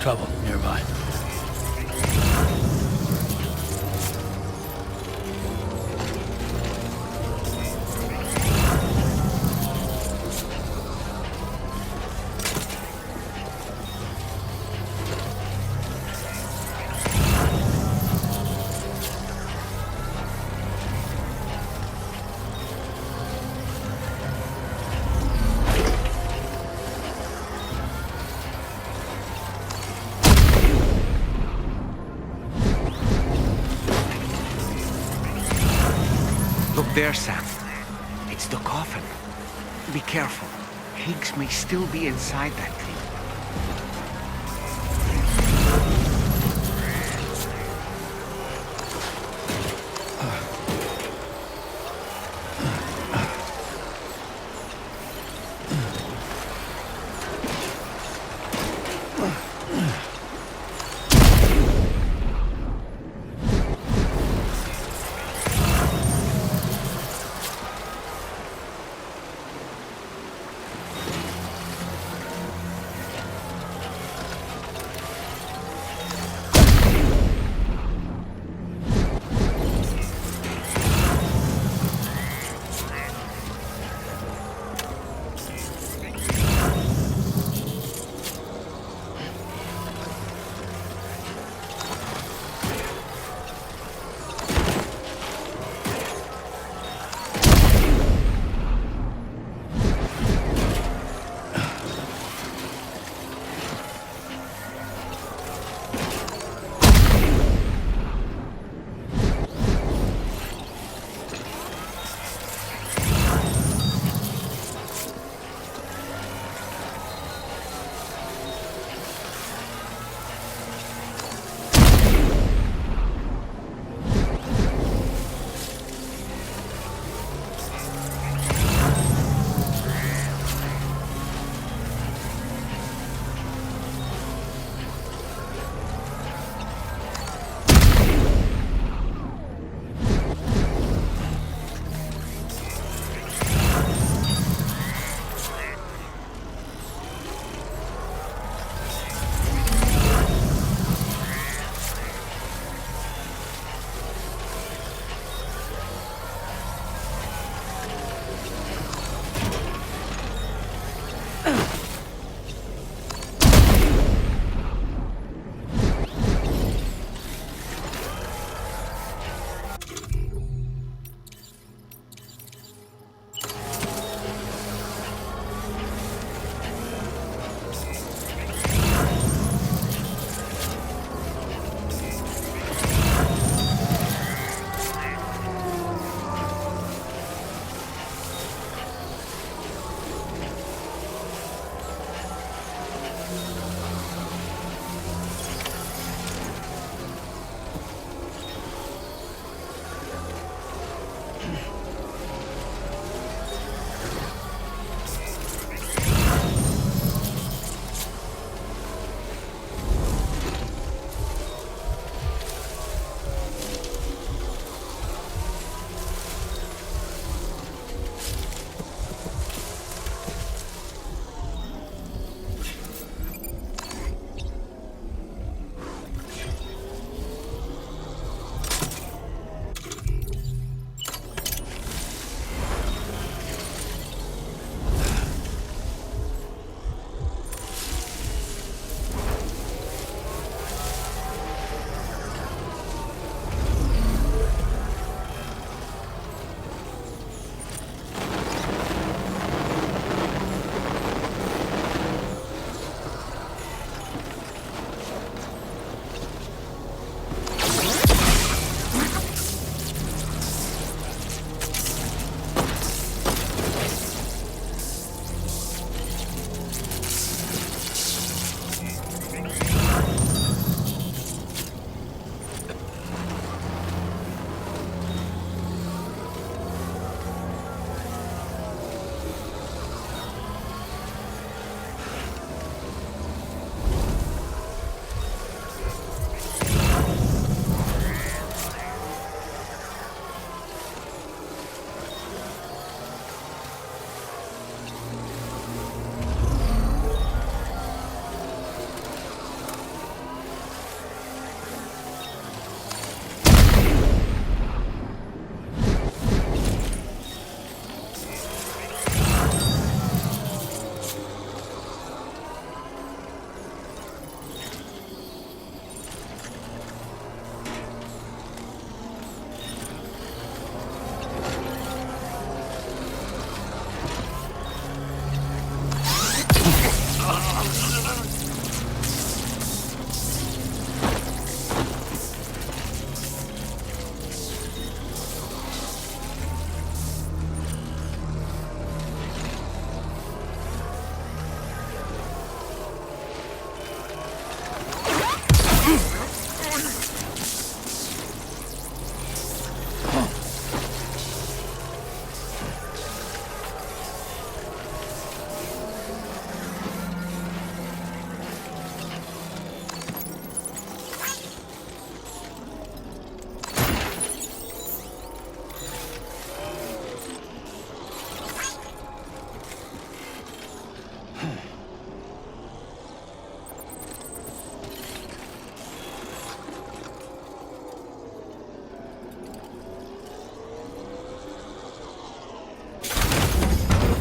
trouble nearby. Look there, Sam. It's the coffin. Be careful. Higgs may still be inside that thing.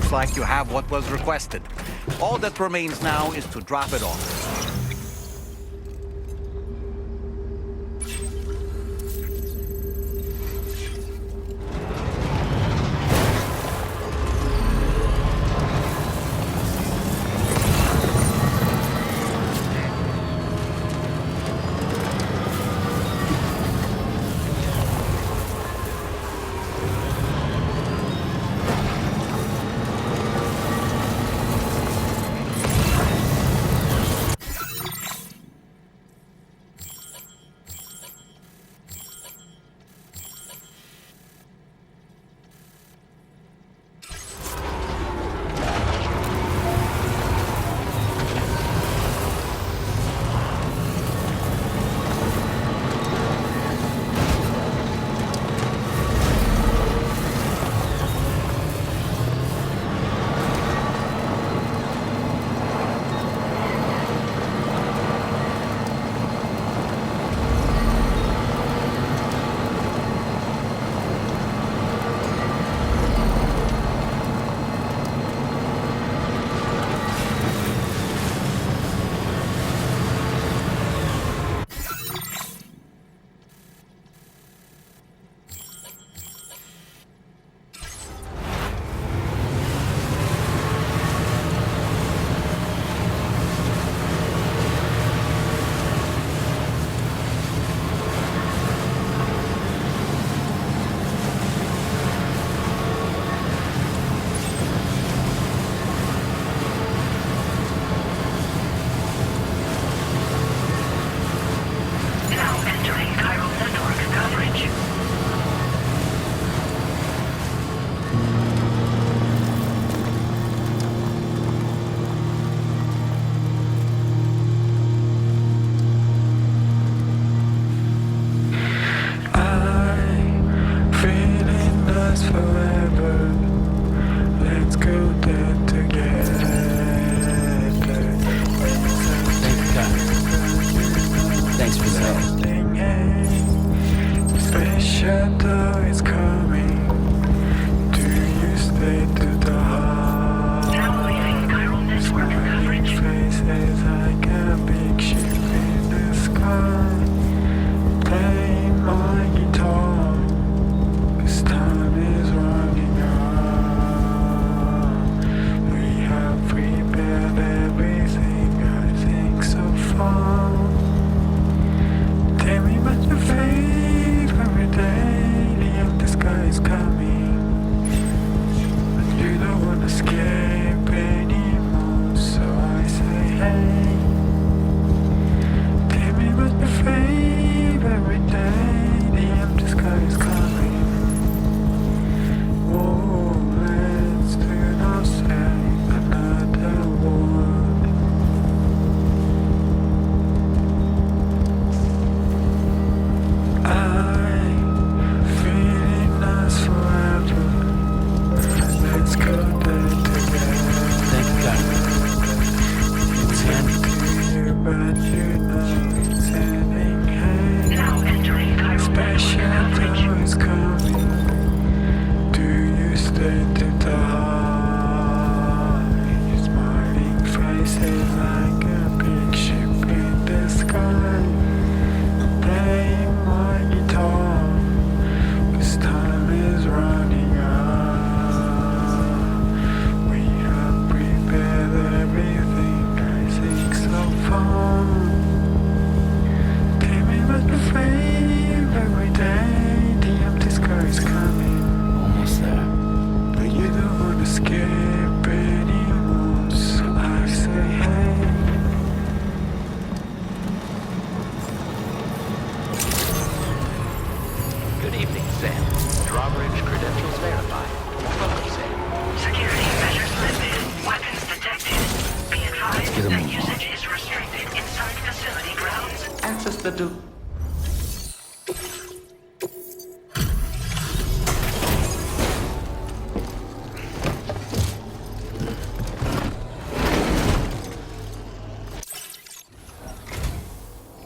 Looks like you have what was requested. All that remains now is to drop it off.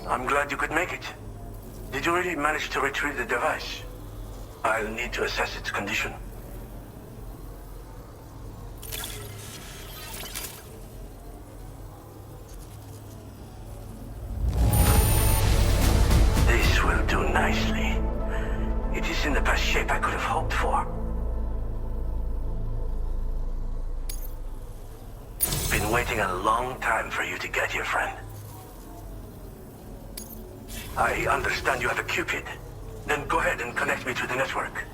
I'm glad you could make it. Did you really manage to retrieve the device? I'll need to assess its condition. been waiting a long time for you to get here, friend. I understand you have a Cupid. Then go ahead and connect me to the network.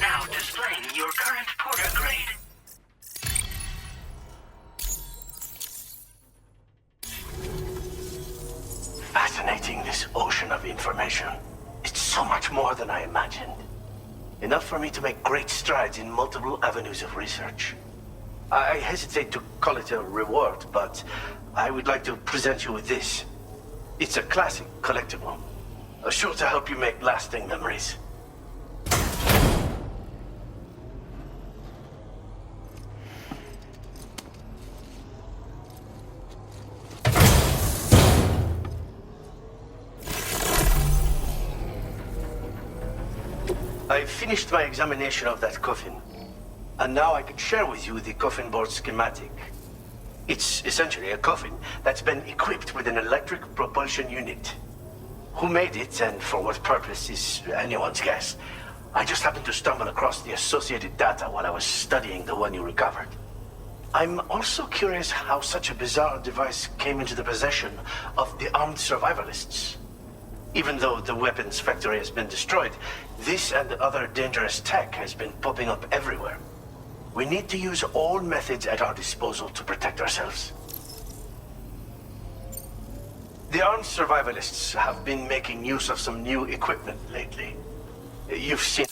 Now displaying your current porter grade. Fascinating, this ocean of information. It's so much more than I imagined. Enough for me to make great strides in multiple avenues of research. I hesitate to call it a reward, but I would like to present you with this. It's a classic collectible, sure to help you make lasting memories. I finished my examination of that coffin, and now I can share with you the coffin board schematic. It's essentially a coffin that's been equipped with an electric propulsion unit. Who made it and for what purpose is anyone's guess. I just happened to stumble across the associated data while I was studying the one you recovered. I'm also curious how such a bizarre device came into the possession of the armed survivalists. Even though the weapons factory has been destroyed, this and other dangerous tech has been popping up everywhere. We need to use all methods at our disposal to protect ourselves. The armed survivalists have been making use of some new equipment lately. You've seen...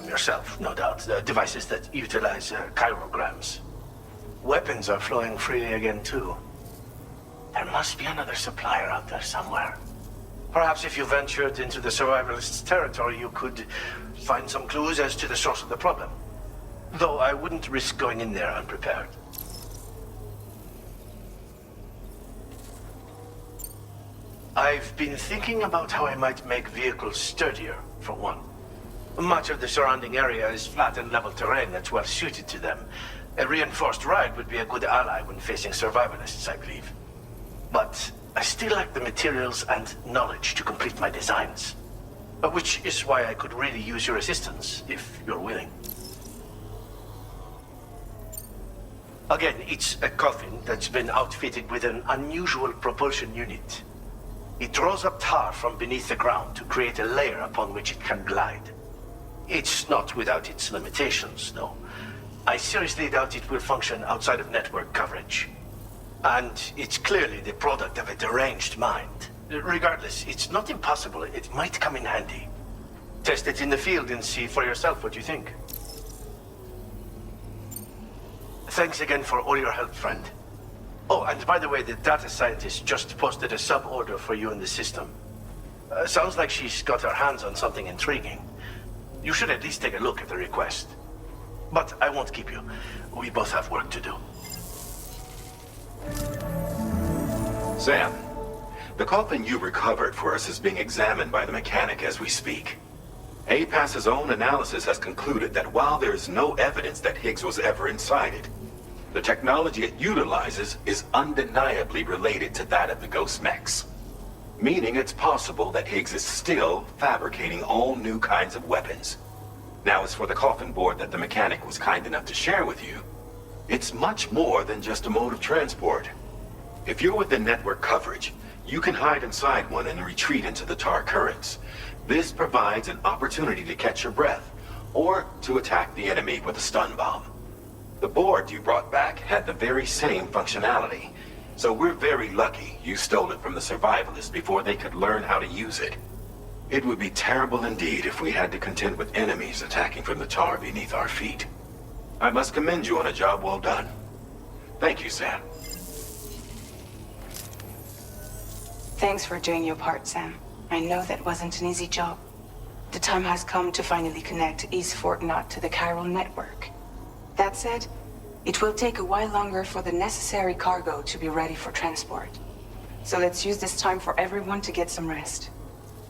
them yourself, no doubt. The devices that utilize chirograms. Weapons are flowing freely again, too. There must be another supplier out there somewhere. Perhaps if you ventured into the survivalists' territory, you could find some clues as to the source of the problem. Though I wouldn't risk going in there unprepared. I've been thinking about how I might make vehicles sturdier, for one. Much of the surrounding area is flat and level terrain that's well suited to them. A reinforced ride would be a good ally when facing survivalists, I believe. But I still lack the materials and knowledge to complete my designs. Which is why I could really use your assistance, if you're willing. Again, it's a coffin that's been outfitted with an unusual propulsion unit. It draws up tar from beneath the ground to create a layer upon which it can glide. It's not without its limitations, though. I seriously doubt it will function outside of network coverage. And it's clearly the product of a deranged mind. Regardless, it's not impossible. It might come in handy. Test it in the field and see for yourself what you think. Thanks again for all your help, friend. Oh, and by the way, the data scientist just posted a sub-order for you in the system. Sounds like she's got her hands on something intriguing. You should at least take a look at the request. But I won't keep you. We both have work to do. Sam, the coffin you recovered for us is being examined by the mechanic as we speak. APAS's own analysis has concluded that while there is no evidence that Higgs was ever inside it, the technology it utilizes is undeniably related to that of the Ghost Mechs. Meaning it's possible that Higgs is still fabricating all new kinds of weapons. Now, as for the coffin board that the mechanic was kind enough to share with you, it's much more than just a mode of transport. If you're within network coverage, you can hide inside one and retreat into the tar currents. This provides an opportunity to catch your breath, or to attack the enemy with a stun bomb. The board you brought back had the very same functionality, so we're very lucky you stole it from the survivalists before they could learn how to use it. It would be terrible indeed if we had to contend with enemies attacking from the tar beneath our feet. I must commend you on a job well done. Thank you, Sam. Thanks for doing your part, Sam. I know that wasn't an easy job. The time has come to finally connect East Fort Knot to the chiral network. That said, it will take a while longer for the necessary cargo to be ready for transport. So let's use this time for everyone to get some rest.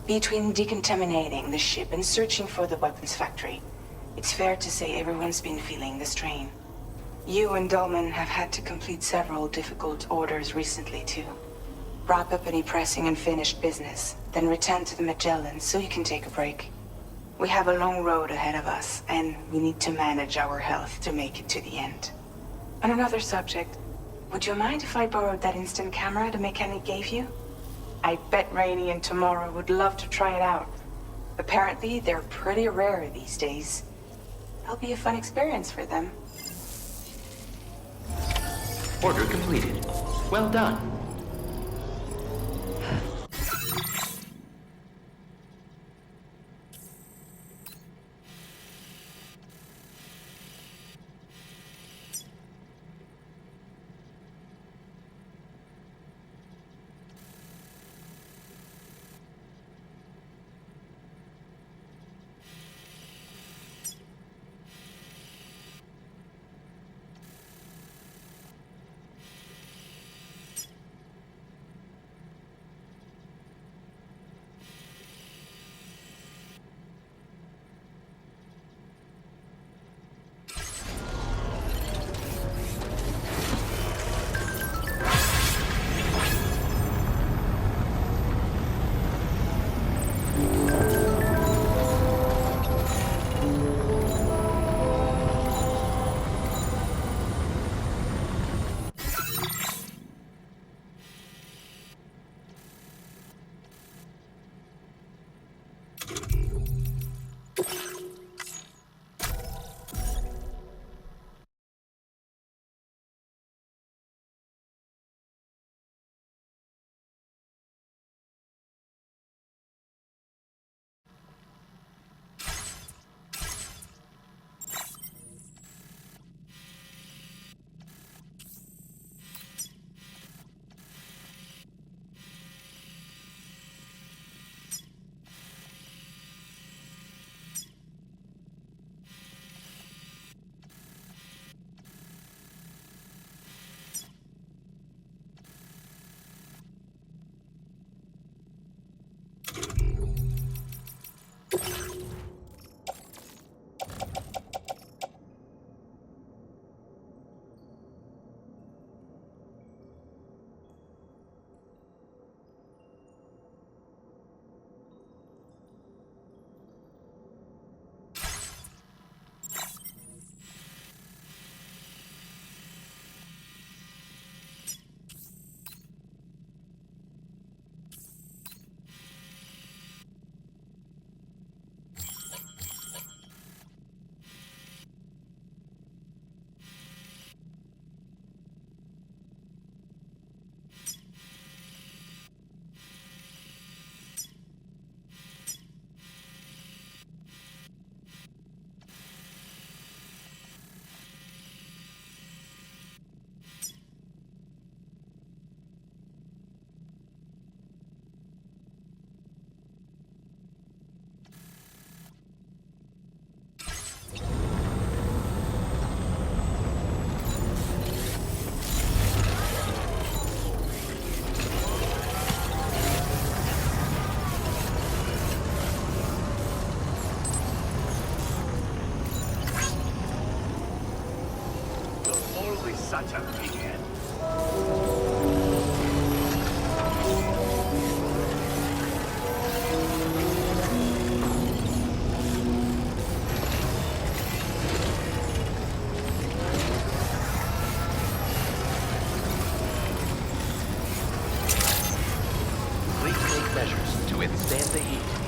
Between decontaminating the ship and searching for the weapons factory, it's fair to say everyone's been feeling the strain. You and Dolman have had to complete several difficult orders recently, too. Wrap up any pressing and finished business, then return to the Magellan so you can take a break. We have a long road ahead of us, and we need to manage our health to make it to the end. On another subject, would you mind if I borrowed that instant camera the mechanic gave you? I bet Rainey and Tomorrow would love to try it out. Apparently, they're pretty rare these days. It'll be a fun experience for them. Order completed. Well done. such a big head. Please take measures to withstand the heat.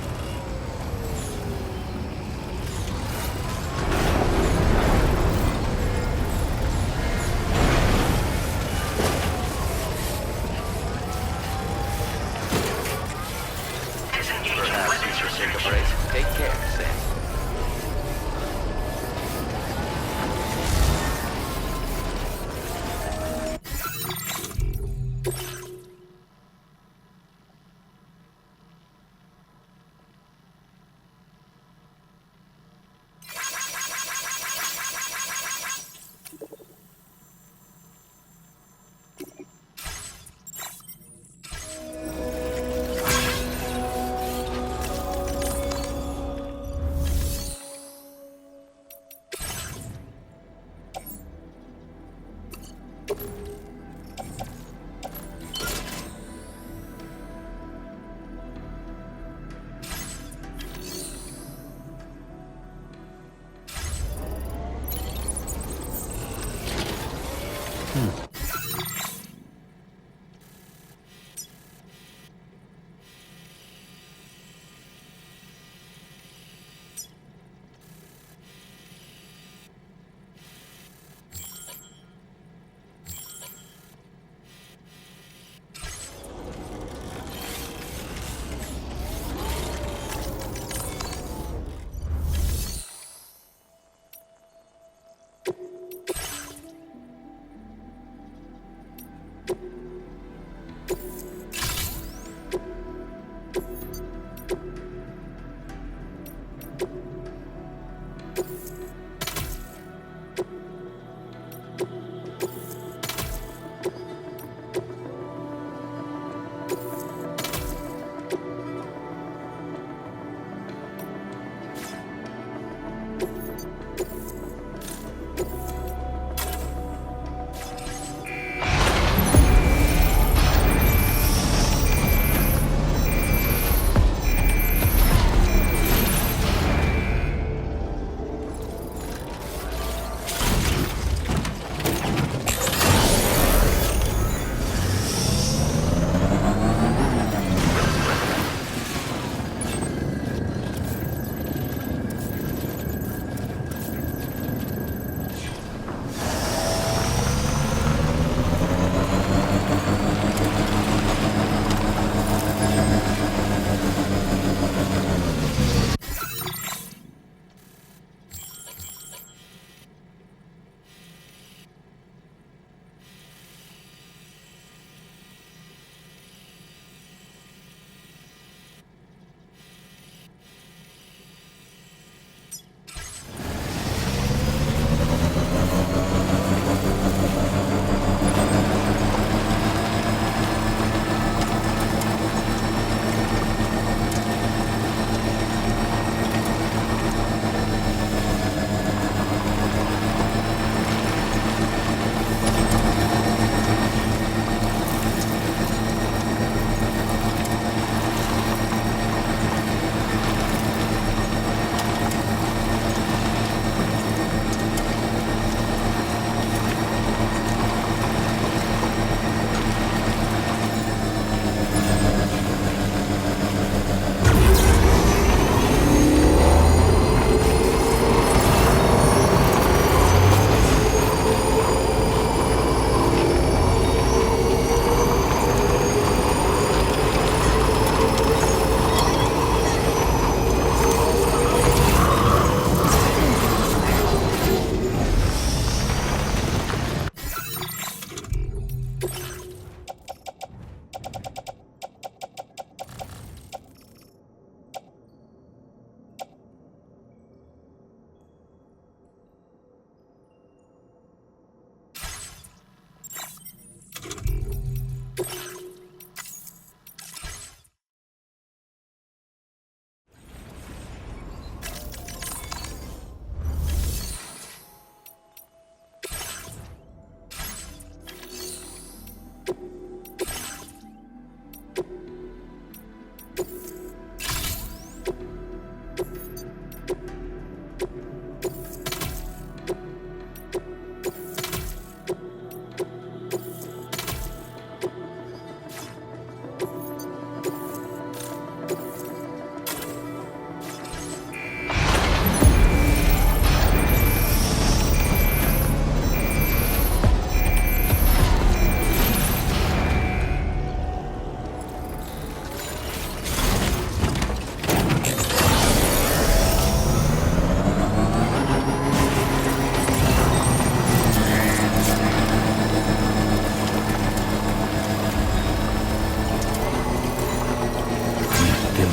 Disengaging Perhaps weapons you should take a restrictions. break. Take care, Sam.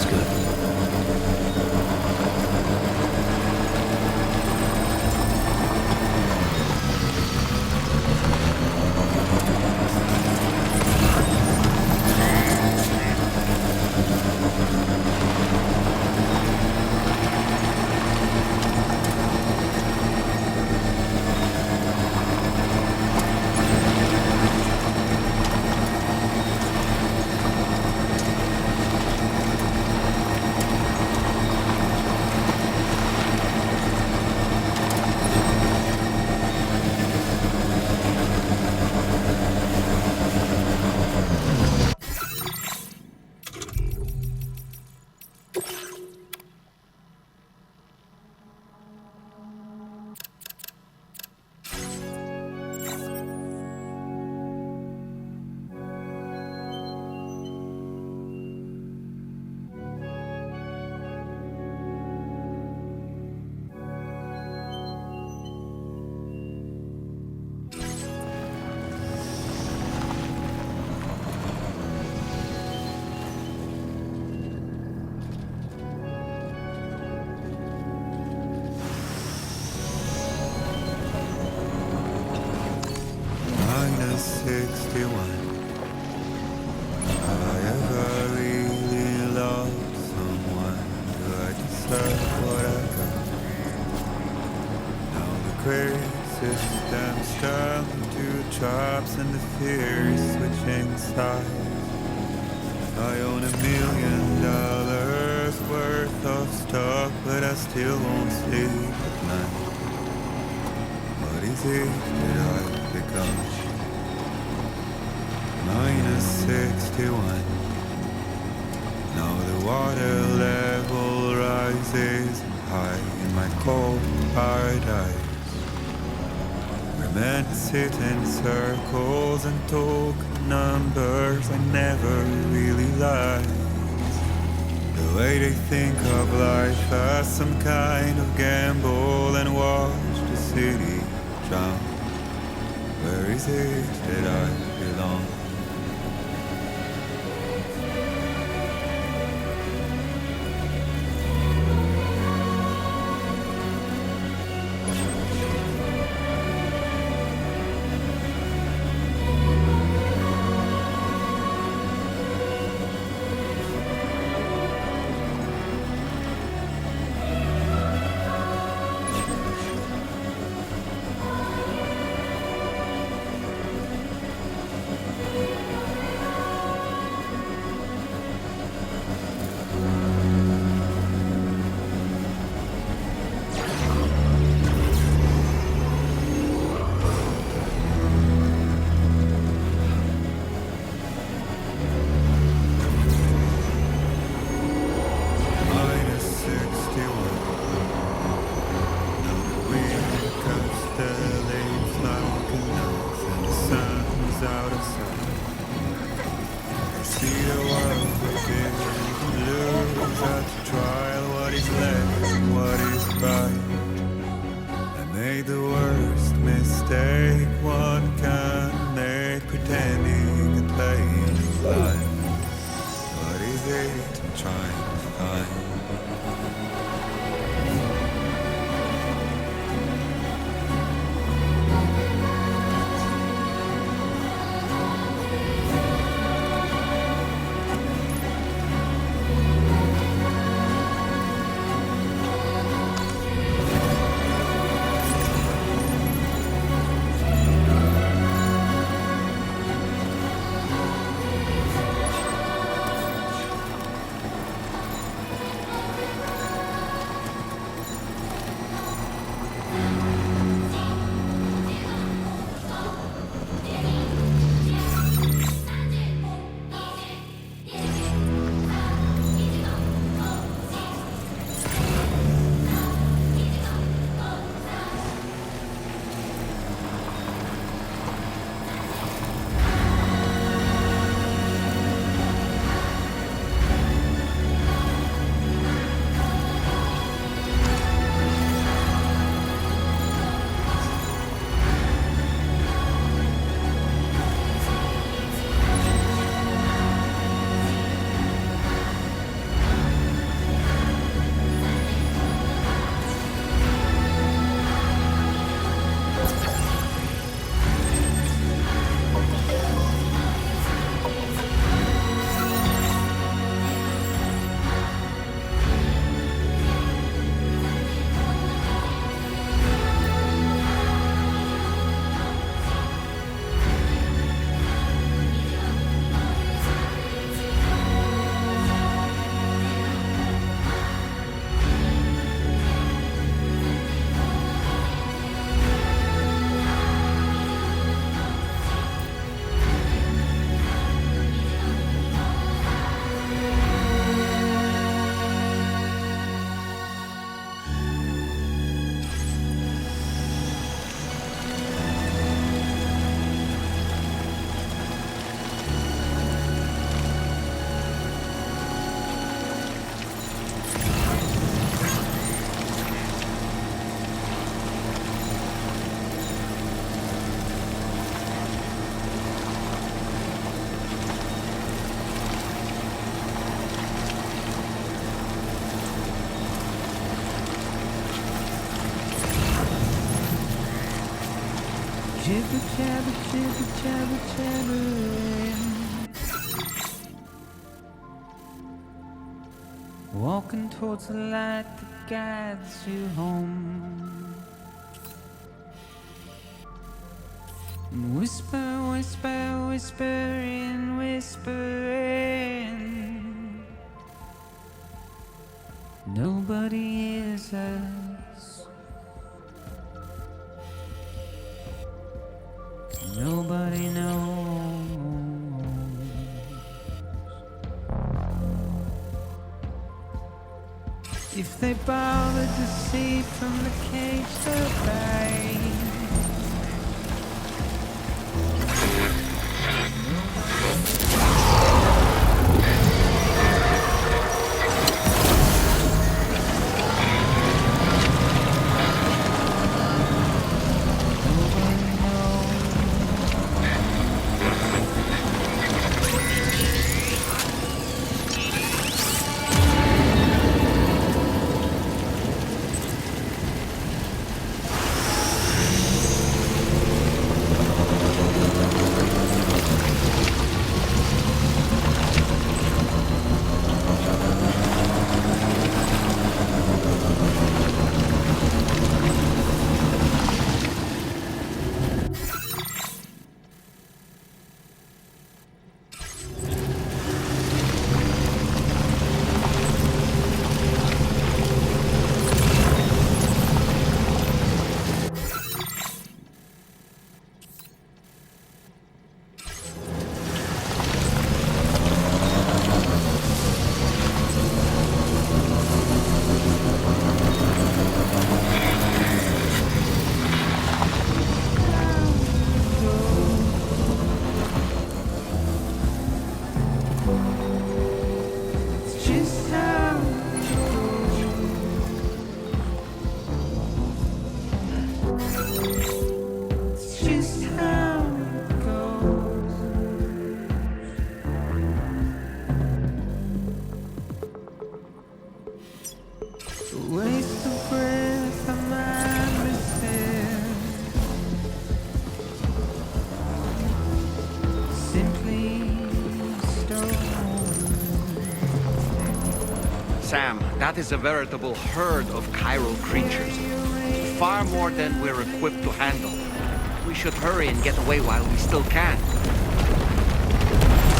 Sounds good. Minus 61. Have I ever really loved someone? Do I deserve what I got? Now the great system's turned into traps and the fear is switching sides. I own $1 million worth of stock, but I still won't sleep at night. What is it that I've become? Minus 61. Now the water level rises high in my cold paradise. Where men sit in circles and talk numbers I never really liked. The way they think of life as some kind of gamble and watch the city drown. Where is it that I belong? Jibber jabber, jibber jabber, jabbering. Walking towards the light that guides you home. And whisper, whisper, whispering, whispering. Nobody hears us. Nobody knows. If they bother to see from the cage they'll die. Waste of breath, a mindless end. Simply stone. Sam, that is a veritable herd of chiral creatures. Far more than we're equipped to handle. We should hurry and get away while we still can.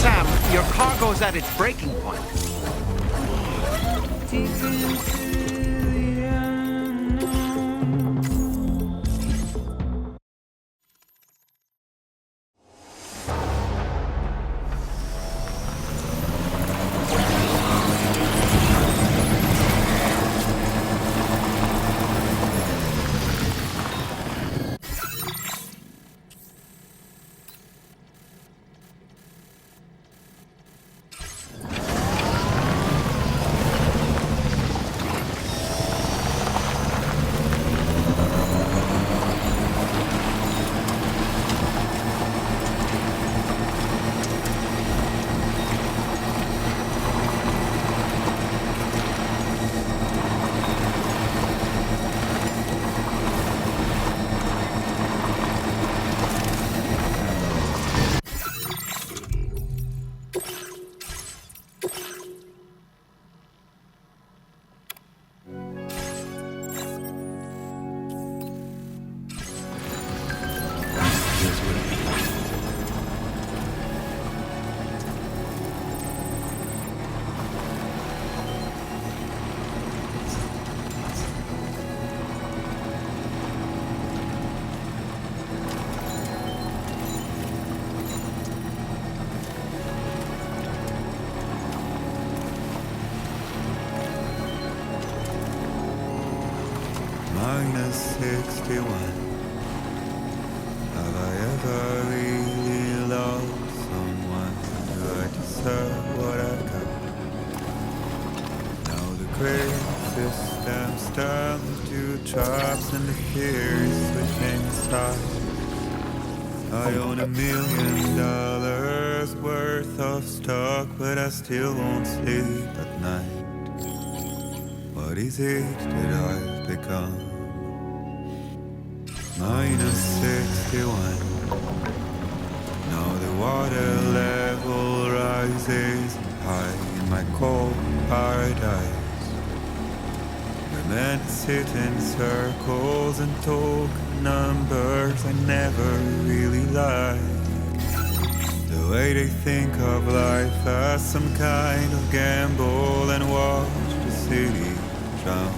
Sam, your cargo's at its breaking point. Deep into the unknown. Minus 61. Have I ever really loved someone? Do I deserve what I got? Now the great system stands to traps and the fear is switching sides. I own $1 million worth of stock, but I still won't sleep at night. What is it that I've become? -61. Now the water level rises high in my cold paradise. Where men sit in circles and talk numbers I never really like. The way they think of life as some kind of gamble and watch the city drown.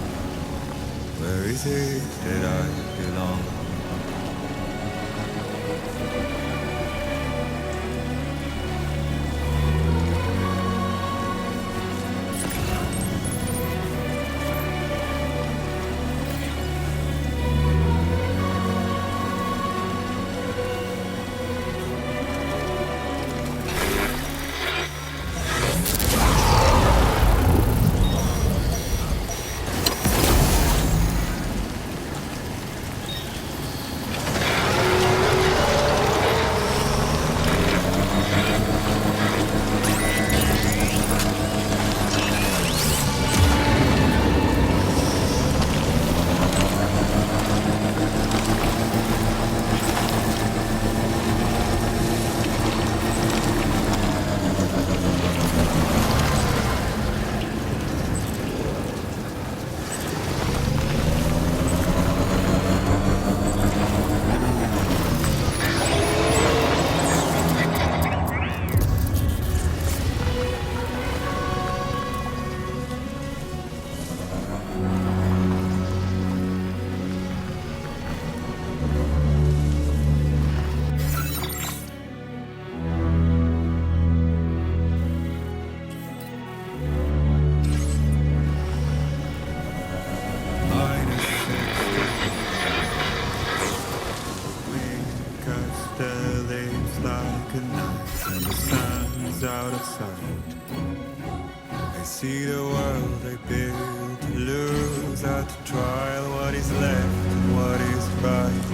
Where is it that I belong? Like a knife and the sun's out of sight. I see the world I built to lose at trial. What is left and what is right?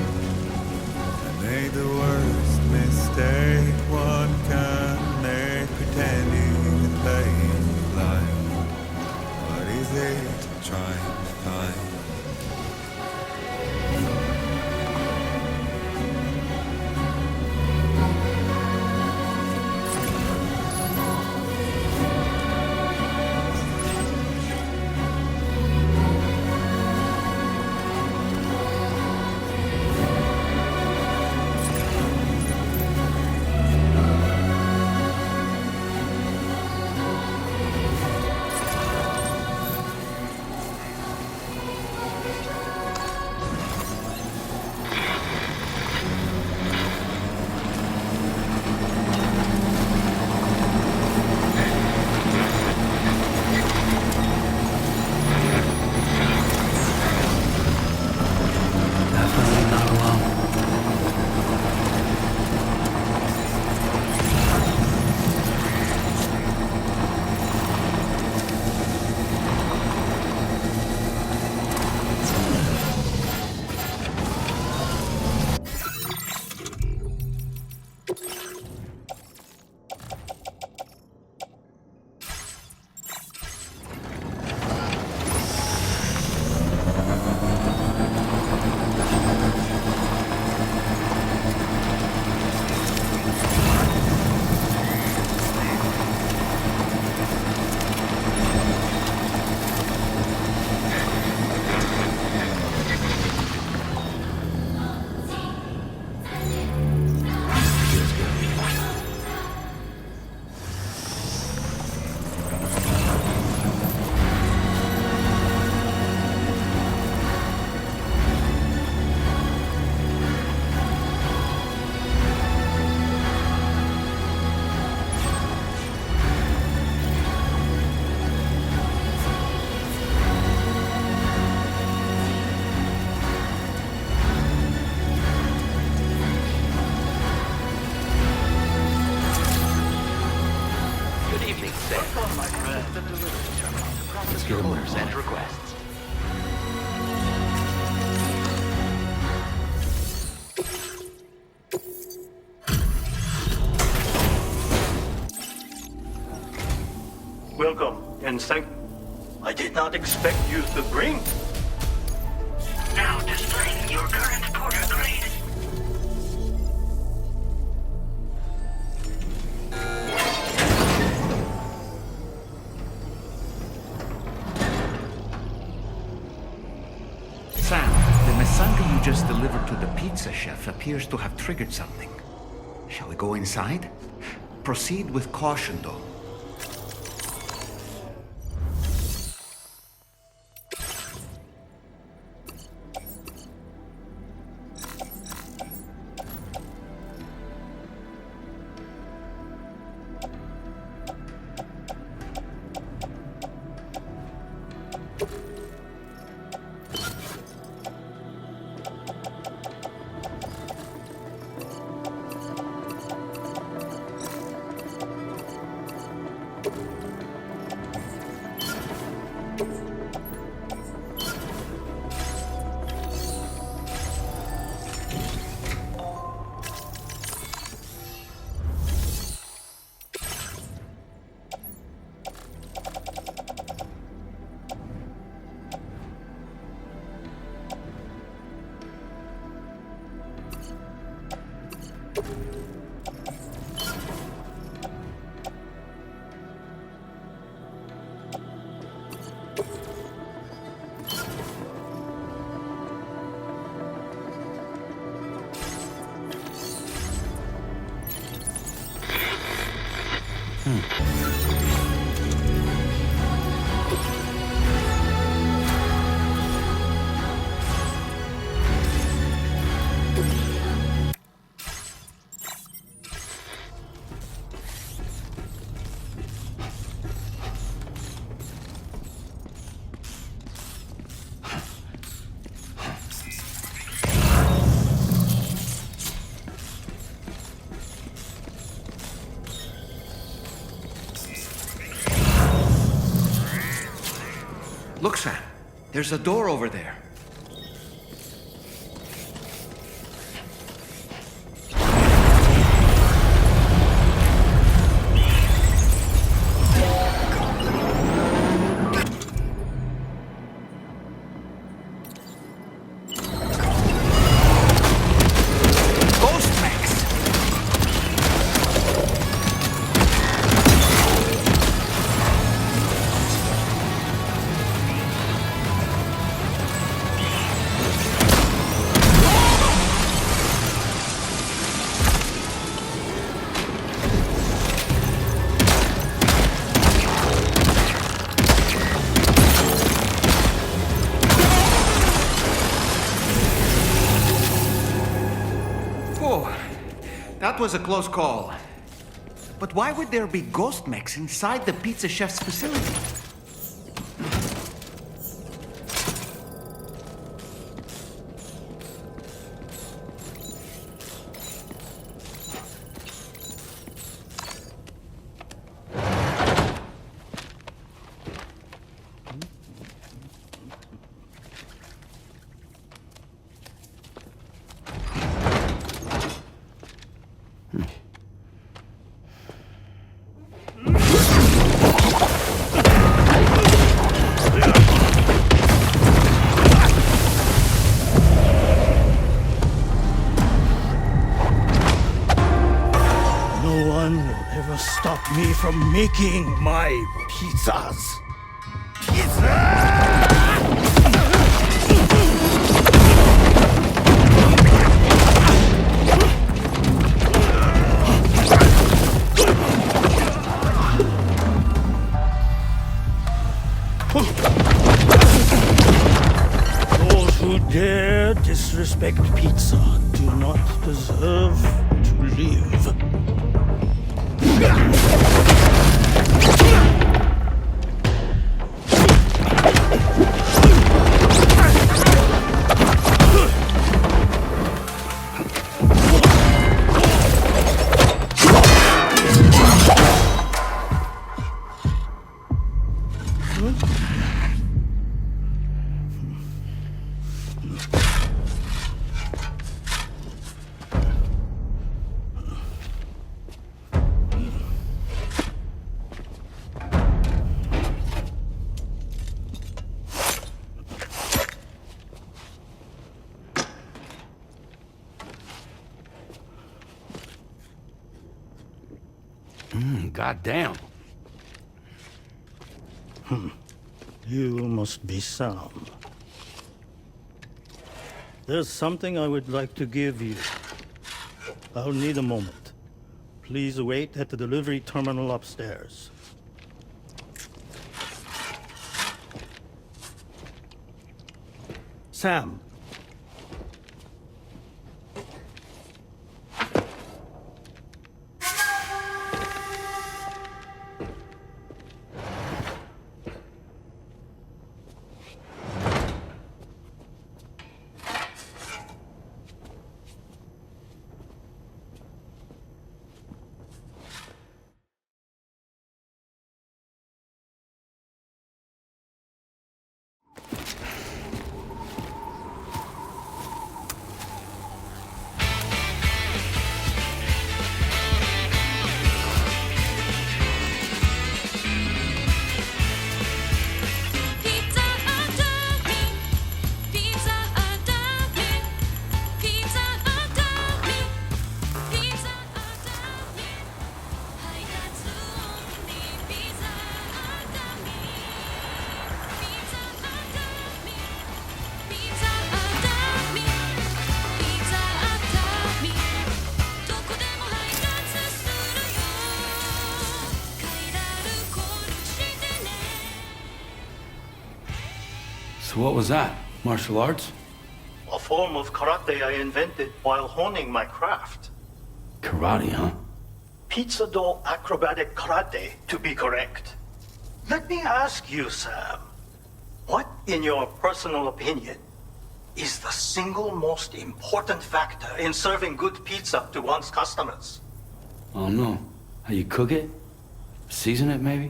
I made the worst mistake one can make, pretending and playing blind. What is it I'm trying to find? Your orders and requests. Welcome, and thank... I did not expect you to bring... Now displaying your current portal grade. just delivered to the pizza chef appears to have triggered something. Shall we go inside? Proceed with caution, though. Look, Sam. There's a door over there. That was a close call. But why would there be ghost mechs inside the pizza chef's facility? Me from making my pizzas. Those who dare disrespect pizza do not deserve to live. Goddamn. You must be Sam. There's something I would like to give you. I'll need a moment. Please wait at the delivery terminal upstairs. Sam. So what was that? Martial arts? A form of karate I invented while honing my craft. Karate, huh? Pizza dough acrobatic karate, to be correct. Let me ask you, Sam. What, in your personal opinion, is the single most important factor in serving good pizza to one's customers? Oh no. How you cook it? Season it, maybe?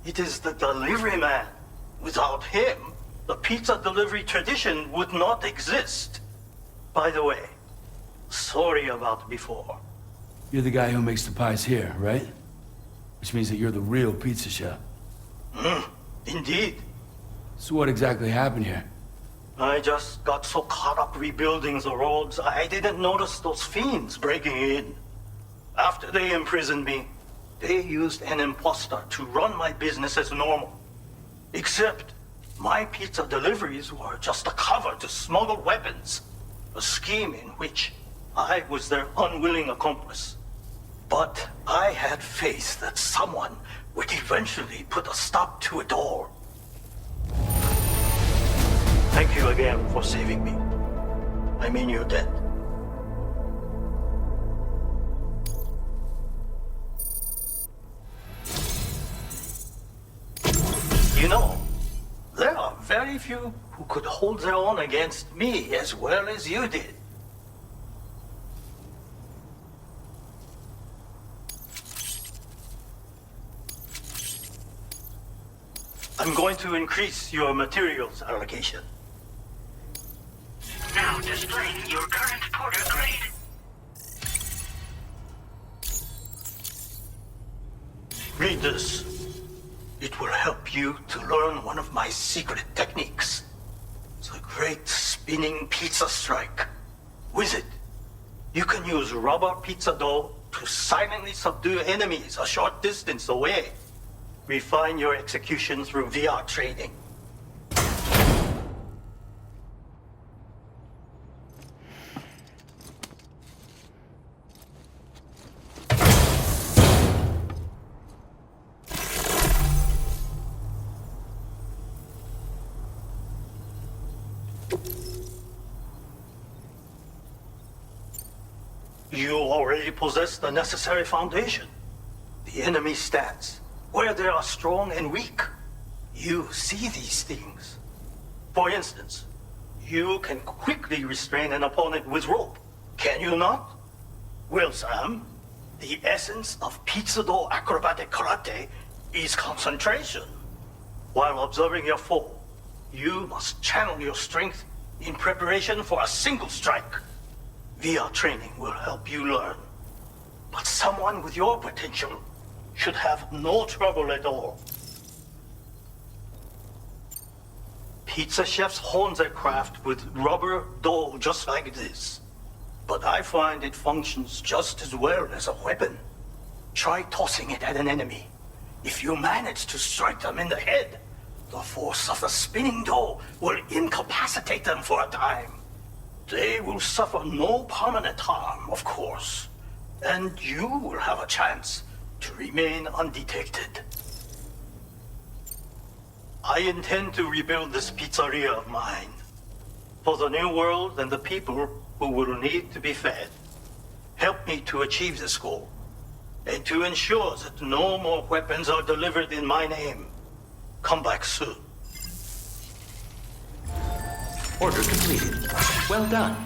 It is the delivery man. Without him, the pizza delivery tradition would not exist. By the way, sorry about before. You're the guy who makes the pies here, right? Which means that you're the real pizza chef. Indeed. So what exactly happened here? I just got so caught up rebuilding the roads, I didn't notice those fiends breaking in. After they imprisoned me, they used an imposter to run my business as normal. Except, my pizza deliveries were just a cover to smuggle weapons. A scheme in which I was their unwilling accomplice. But I had faith that someone would eventually put a stop to it all. Thank you again for saving me. I mean your debt. You know, there are very few who could hold their own against me as well as you did. I'm going to increase your materials allocation. Now displaying your current porter grade. Read this. It will help you to learn one of my secret techniques. The great spinning pizza strike. With it, you can use rubber pizza dough to silently subdue enemies a short distance away. Refine your execution through VR training. You already possess the necessary foundation. The enemy stats, where they are strong and weak. You see these things. For instance, you can quickly restrain an opponent with rope, can you not? Well, Sam, the essence of pizza dough acrobatic karate is concentration. While observing your foe, you must channel your strength in preparation for a single strike. VR training will help you learn. But someone with your potential should have no trouble at all. Pizza chefs hone their craft with rubber dough just like this. But I find it functions just as well as a weapon. Try tossing it at an enemy. If you manage to strike them in the head, The force of the spinning dough will incapacitate them for a time. They will suffer no permanent harm, of course. And you will have a chance to remain undetected. I intend to rebuild this pizzeria of mine for the new world and the people who will need to be fed. Help me to achieve this goal and to ensure that no more weapons are delivered in my name. Come back soon. Order completed. Well done.